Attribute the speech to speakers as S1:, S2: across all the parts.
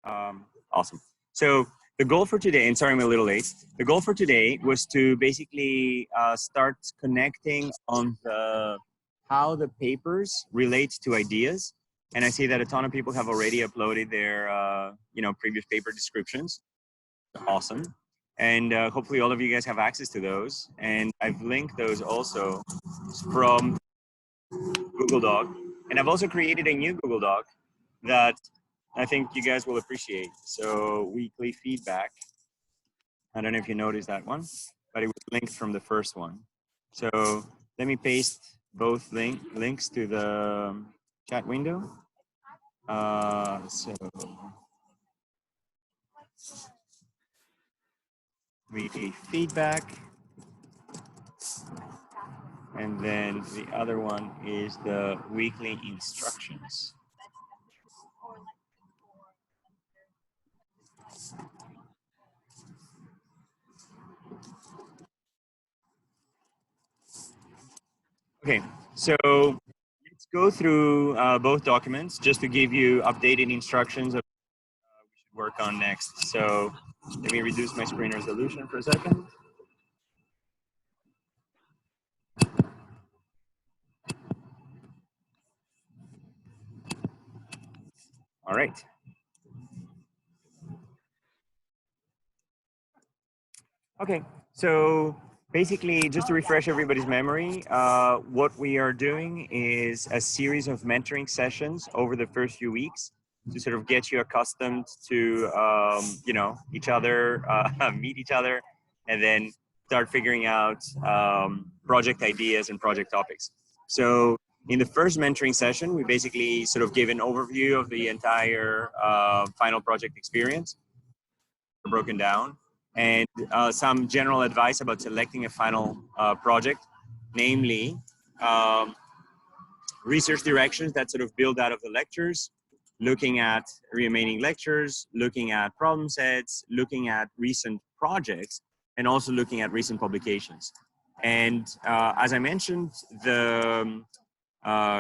S1: Awesome. So the goal for today, and sorry I'm a little late, the goal for today was to basically start connecting on how the papers relate to ideas. And I see that a ton of people have already uploaded their previous paper descriptions. Awesome. And hopefully all of you guys have access to those. And I've linked those also from Google Doc. And I've also created a new Google Doc that I think you guys will appreciate. So weekly feedback. I don't know if you noticed that one, but it was linked from the first one. So let me paste both links to the chat window. So weekly feedback. And then the other one is the weekly instructions. Okay, so let's go through both documents just to give you updated instructions of what we should work on next. So let me reduce my screen resolution for a second. All right. Okay, so basically, just to refresh everybody's memory, what we are doing is a series of mentoring sessions over the first few weeks to sort of get you accustomed to, each other, meet each other, and then start figuring out project ideas and project topics. So in the first mentoring session, we basically sort of give an overview of the entire final project experience, broken down, and some general advice about selecting a final project, namely research directions that sort of build out of the lectures, looking at remaining lectures, looking at problem sets, looking at recent projects, and also looking at recent publications. And as I mentioned, the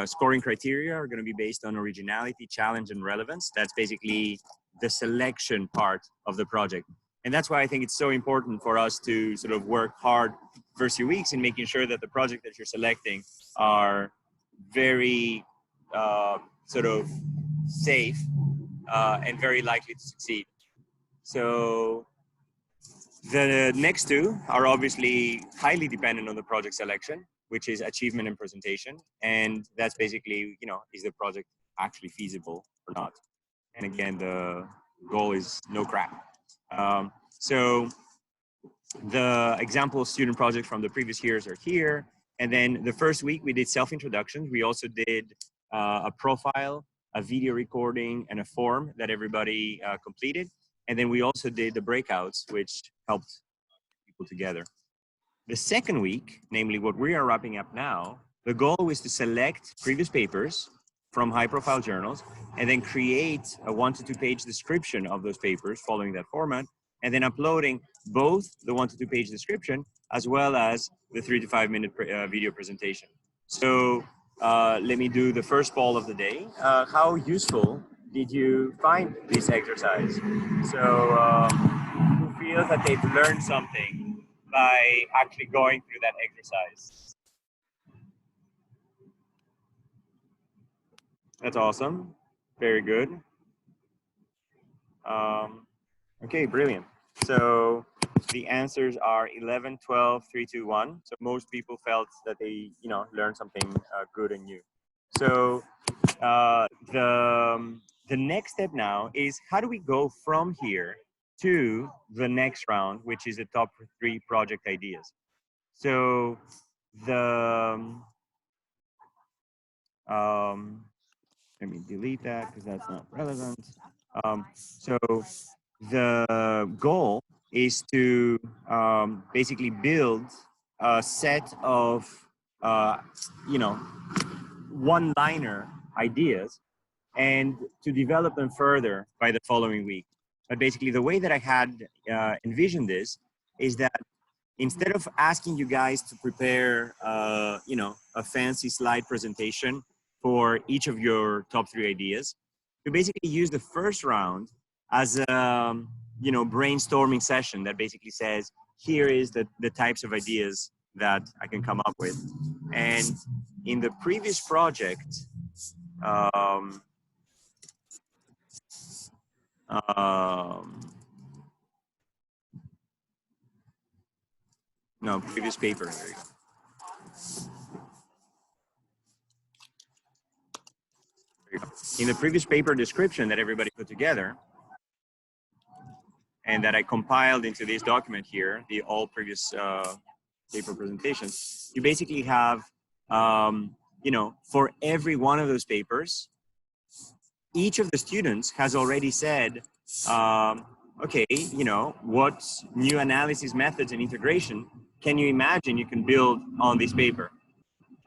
S1: scoring criteria are going to be based on originality, challenge, and relevance. That's basically the selection part of the project. And that's why I think it's so important for us to sort of work hard first few weeks in making sure that the project that you're selecting are very sort of safe and very likely to succeed. So the next two are obviously highly dependent on the project selection, which is achievement and presentation. And that's basically, is the project actually feasible or not? And again, the goal is no crap. So the example student projects from the previous years are here. And then the first week we did self-introductions. We also did a profile, a video recording, and a form that everybody completed. And then we also did the breakouts, which helped people together. The second week, namely what we are wrapping up now, the goal was to select previous papers from high-profile journals and then create a 1 to 2 page description of those papers following that format, and then uploading both the 1 to 2 page description as well as the 3 to 5 minute video presentation. So let me do the first poll of the day. How useful did you find this exercise? So who feels that they've learned something by actually going through that exercise? That's awesome. Very good. Okay, brilliant. So the answers are 11, 12, 3, 2, 1. So most people felt that they, learned something good and new. So the next step now is how do we go from here to the next round, which is the top 3 project ideas. So let me delete that because that's not relevant. So the goal is to basically build a set of, one-liner ideas and to develop them further by the following week. But basically the way that I had envisioned this is that instead of asking you guys to prepare, a fancy slide presentation for each of your top 3 ideas, to basically use the first round as a brainstorming session that basically says, here is the types of ideas that I can come up with. And in the previous project, um, no, previous paper. There you go. In the previous paper description that everybody put together and that I compiled into this document here, the all previous paper presentations, you basically have, for every one of those papers, each of the students has already said, okay, what new analysis methods and integration can you imagine you can build on this paper?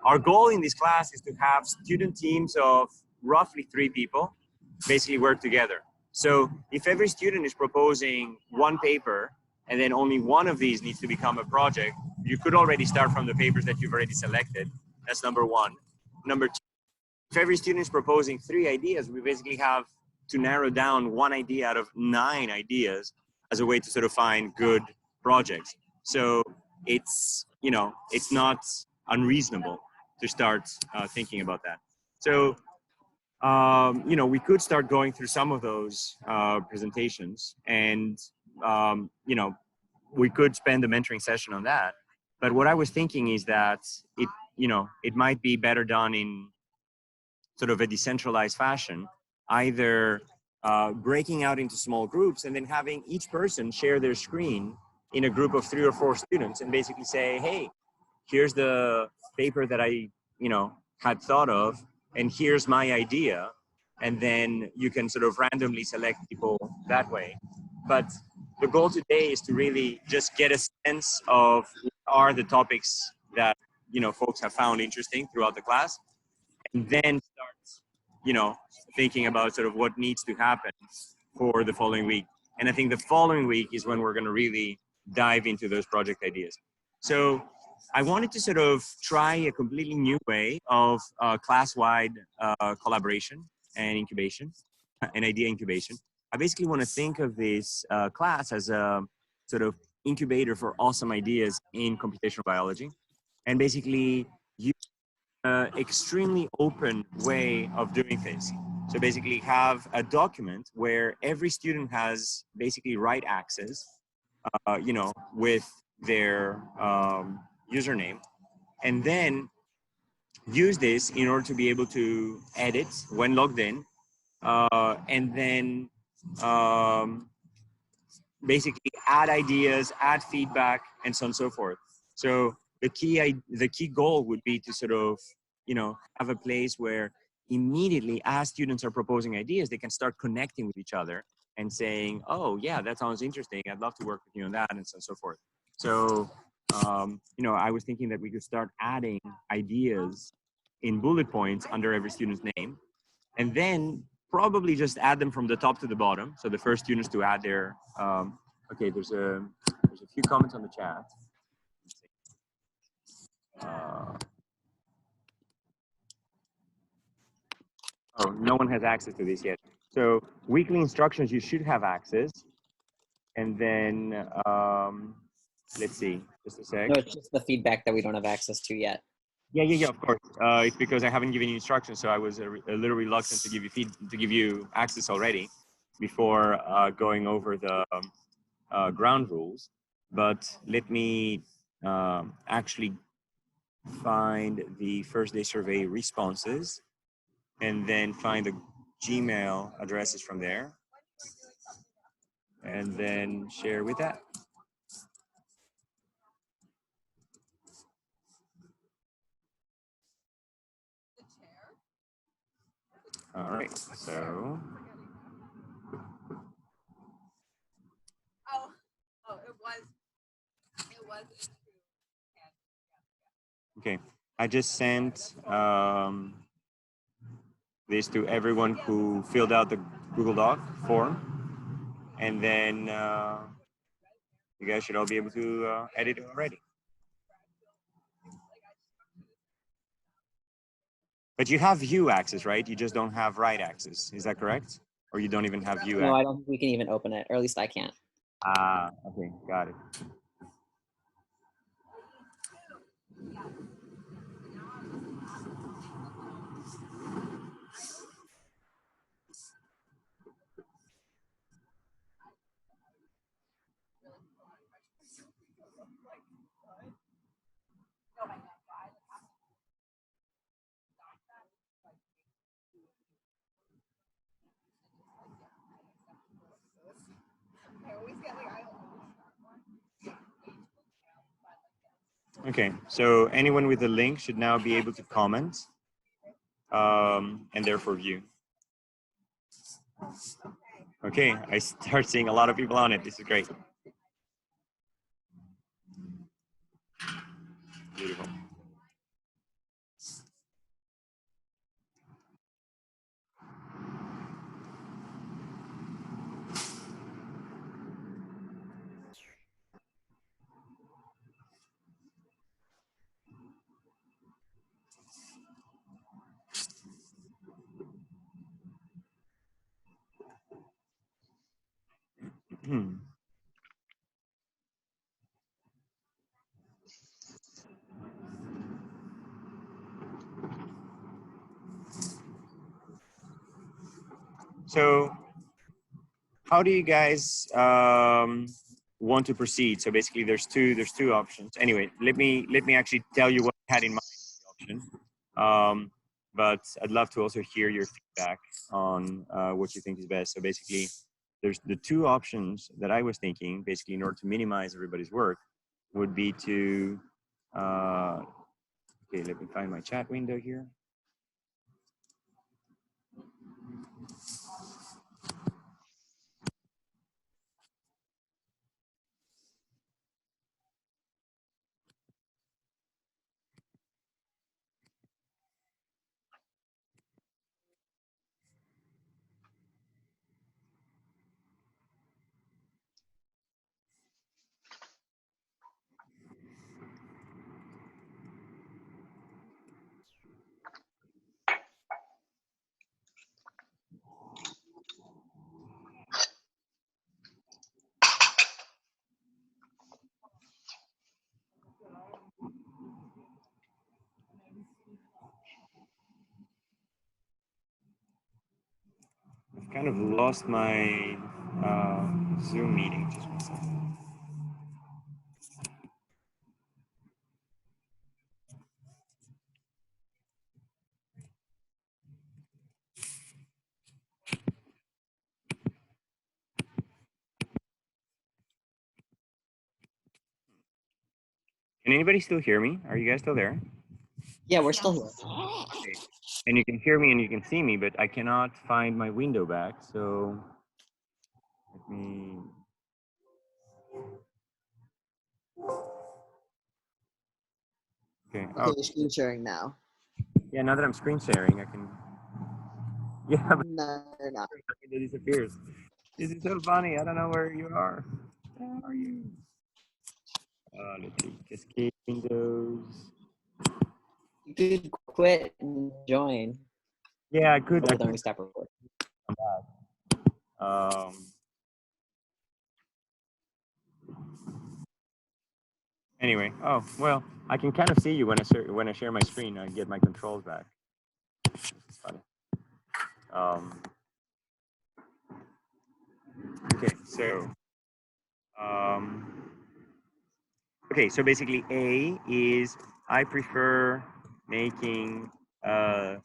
S1: Our goal in this class is to have student teams of roughly 3 people basically work together. So if every student is proposing one paper and then only one of these needs to become a project, you could already start from the papers that you've already selected. That's number one. Number two, if every student is proposing 3 ideas, we basically have to narrow down 1 idea out of 9 ideas as a way to sort of find good projects. So it's, it's not unreasonable to start thinking about that. So, we could start going through some of those presentations and, we could spend a mentoring session on that. But what I was thinking is that it might be better done in sort of a decentralized fashion, either breaking out into small groups and then having each person share their screen in a group of 3 or 4 students and basically say, hey, here's the paper that I, had thought of, and here's my idea. And then you can sort of randomly select people that way. But the goal today is to really just get a sense of what are the topics that, folks have found interesting throughout the class, and then start, thinking about sort of what needs to happen for the following week. And I think the following week is when we're going to really dive into those project ideas. So I wanted to sort of try a completely new way of class-wide collaboration and incubation, and idea incubation. I basically want to think of this class as a sort of incubator for awesome ideas in computational biology, and basically use an extremely open way of doing things. So basically have a document where every student has basically write access, with their username, and then use this in order to be able to edit when logged in, and then basically add ideas, add feedback, and so on and so forth. So the key goal would be to sort of, have a place where immediately as students are proposing ideas, they can start connecting with each other and saying, oh yeah, that sounds interesting. I'd love to work with you on that, and so on and so forth. So, I was thinking that we could start adding ideas in bullet points under every student's name, and then probably just add them from the top to the bottom. So the first students to add their, okay, there's a few comments on the chat. Oh, no one has access to this yet. So weekly instructions, you should have access. And then, let's see, just a sec.
S2: No, it's just the feedback that we don't have access to yet.
S1: Yeah, of course. It's because I haven't given you instructions, so I was a little reluctant to give you access already before going over the ground rules. But let me actually find the first day survey responses and then find the Gmail addresses from there and then share with that. All right, so. It was. Okay, I just sent this to everyone who filled out the Google Doc form, and then you guys should all be able to edit it already. But you have view access, right? You just don't have write access. Is that correct? Or you don't even have view
S2: No,
S1: access?
S2: I don't think we can even open it, or at least I can't.
S1: Ah, okay, got it. Okay, so anyone with the link should now be able to comment and therefore view. Okay, I start seeing a lot of people on it. This is great. Beautiful. So how do you guys want to proceed? So basically there's two options. Anyway, let me actually tell you what I had in mind option. But I'd love to also hear your feedback on what you think is best. So basically there's the two options that I was thinking, basically in order to minimize everybody's work, would be to okay, let me find my chat window here. I've kind of lost my Zoom meeting. Just one second. Can anybody still hear me? Are you guys still there?
S2: Yeah, we're still here.
S1: Okay. And you can hear me and you can see me, but I cannot find my window back. So let me. Okay.
S2: Okay,
S1: Oh,
S2: you're screen sharing now.
S1: yeah. Now that I'm screen sharing, I can. Yeah, but
S2: No, you're not.
S1: it disappears. This is so funny. I don't know where you are. Where are you? Let's see. Escape Windows.
S2: You could quit and join.
S1: Yeah, I could.
S2: But then we stop recording.
S1: Um, anyway, oh well, I can kind of see you when I share my screen. I get my controls back. It's funny. Okay, so okay, so basically A is I prefer making a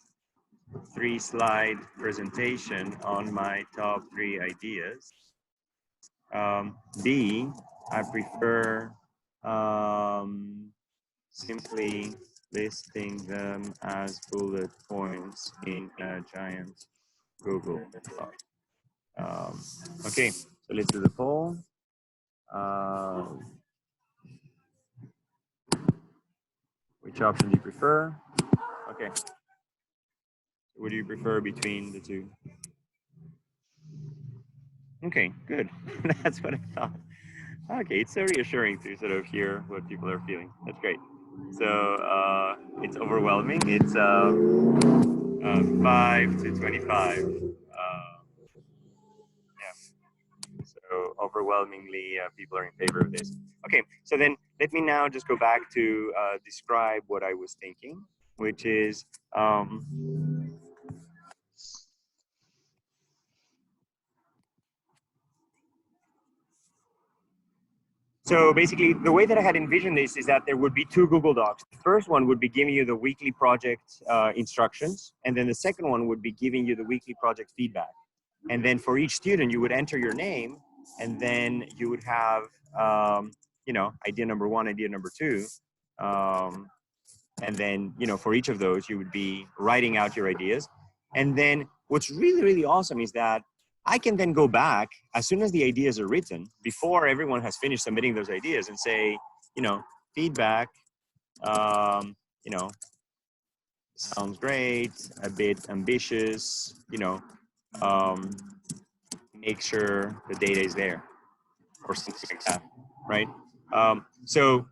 S1: 3-slide presentation on my top 3 ideas. B, I prefer simply listing them as bullet points in a giant Google Doc. Okay, so let's do the poll. Which option do you prefer? Okay. What do you prefer between the two? Okay, good. That's what I thought. Okay, it's so reassuring to sort of hear what people are feeling. That's great. So it's overwhelming. It's 5 to 25. overwhelmingly people are in favor of this. Okay, so then let me now just go back to describe what I was thinking, which is so basically, the way that I had envisioned this is that there would be two Google Docs. The first one would be giving you the weekly project instructions, and then the second one would be giving you the weekly project feedback. And then for each student, you would enter your name, and then you would have, you know, idea number one, idea number two. And then, you know, for each of those, you would be writing out your ideas. And then what's really, really awesome is that I can then go back as soon as the ideas are written, before everyone has finished submitting those ideas, and say, you know, feedback, you know, sounds great, a bit ambitious, you know, make sure the data is there, or something like that, right? So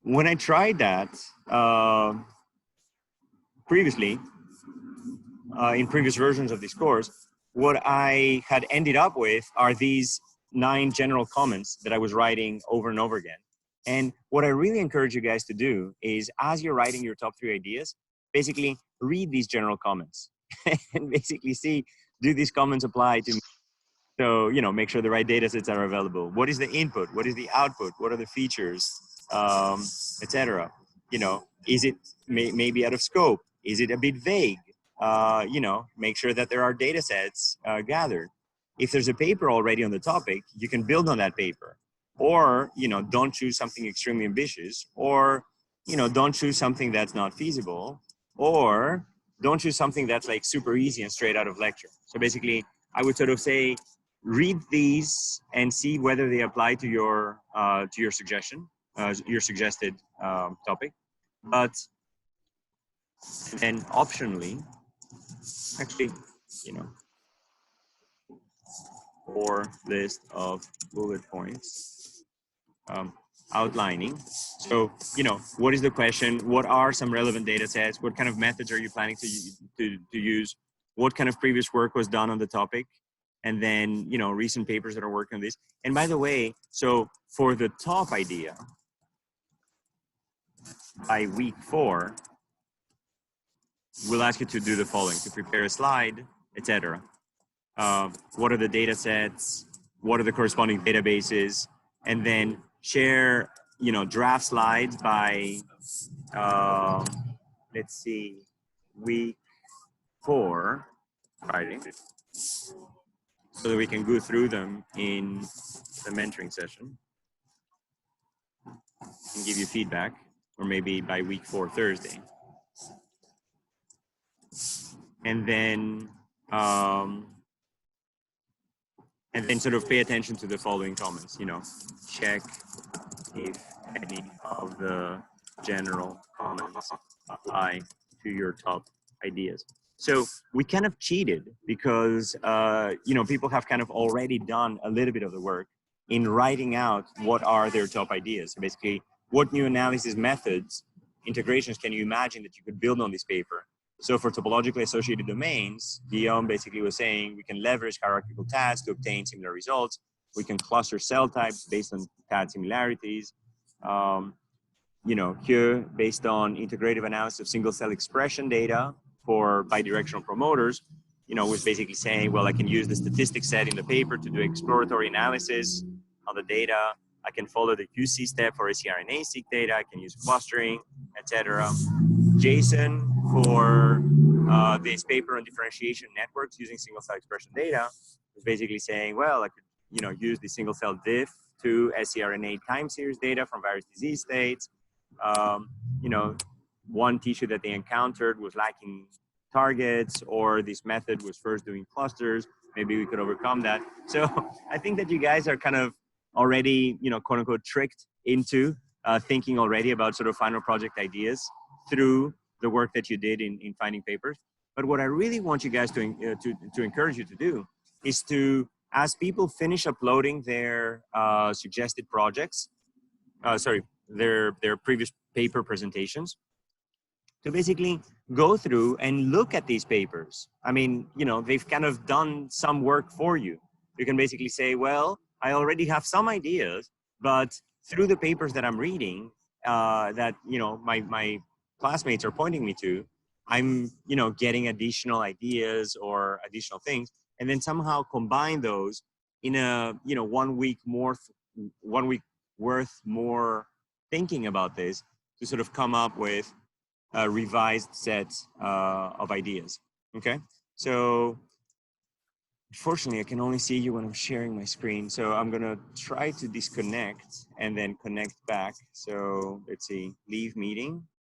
S1: when I tried that previously, in previous versions of this course, what I had ended up with are these 9 general comments that I was writing over and over again. And what I really encourage you guys to do is, as you're writing your top 3 ideas, basically read these general comments and basically see, do these comments apply to me? So, you know, make sure the right data sets are available. What is the input? What is the output? What are the features, etc.? You know, is it maybe out of scope? Is it a bit vague? You know, make sure that there are data sets gathered. If there's a paper already on the topic, you can build on that paper. Or, you know, don't choose something extremely ambitious, or, you know, don't choose something that's not feasible, or don't choose something that's like super easy and straight out of lecture. So basically, I would sort of say, read these and see whether they apply to your suggestion, your suggested topic. But then optionally, actually, you know, or list of bullet points outlining. So, you know, what is the question? What are some relevant data sets? What kind of methods are you planning to use? What kind of previous work was done on the topic? And then, you know, recent papers that are working on this. And by the way, so for the top idea, by week 4, we'll ask you to do the following: to prepare a slide, etc. What are the data sets? What are the corresponding databases? And then share, you know, draft slides by, let's see, week 4, Friday, so that we can go through them in the mentoring session and give you feedback, or maybe by week 4, Thursday. And then sort of pay attention to the following comments, you know, check if any of the general comments apply to your top ideas. So we kind of cheated because, you know, people have kind of already done a little bit of the work in writing out what are their top ideas. So basically, what new analysis methods, integrations can you imagine that you could build on this paper? So for topologically associated domains, Guillaume basically was saying we can leverage hierarchical tags to obtain similar results. We can cluster cell types based on tag similarities. You know, here, based on integrative analysis of single cell expression data for bidirectional promoters, you know, was basically saying, well, I can use the statistics set in the paper to do exploratory analysis on the data. I can follow the QC step for scRNA-seq data. I can use clustering, etc. Jason, for this paper on differentiation networks using single cell expression data, was basically saying, well, I could, you know, use the single cell diff to scRNA time series data from various disease states. You know, one tissue that they encountered was lacking targets, or this method was first doing clusters. Maybe we could overcome that. So I think that you guys are kind of already, you know, quote unquote, tricked into thinking already about sort of final project ideas through the work that you did in finding papers. But what I really want you guys to encourage you to do is to, as people finish uploading their suggested projects, their previous paper presentations, to basically go through and look at these papers. I mean, you know, they've kind of done some work for you. You can basically say, well, I already have some ideas, but through the papers that I'm reading, that my classmates are pointing me to, I'm getting additional ideas or additional things, and then somehow combine those in a 1 week more, 1 week worth more thinking about this to sort of come up with a revised set of ideas. Okay, so unfortunately, I can only see you when I'm sharing my screen. So I'm gonna try to disconnect and then connect back. So let's see, leave meeting.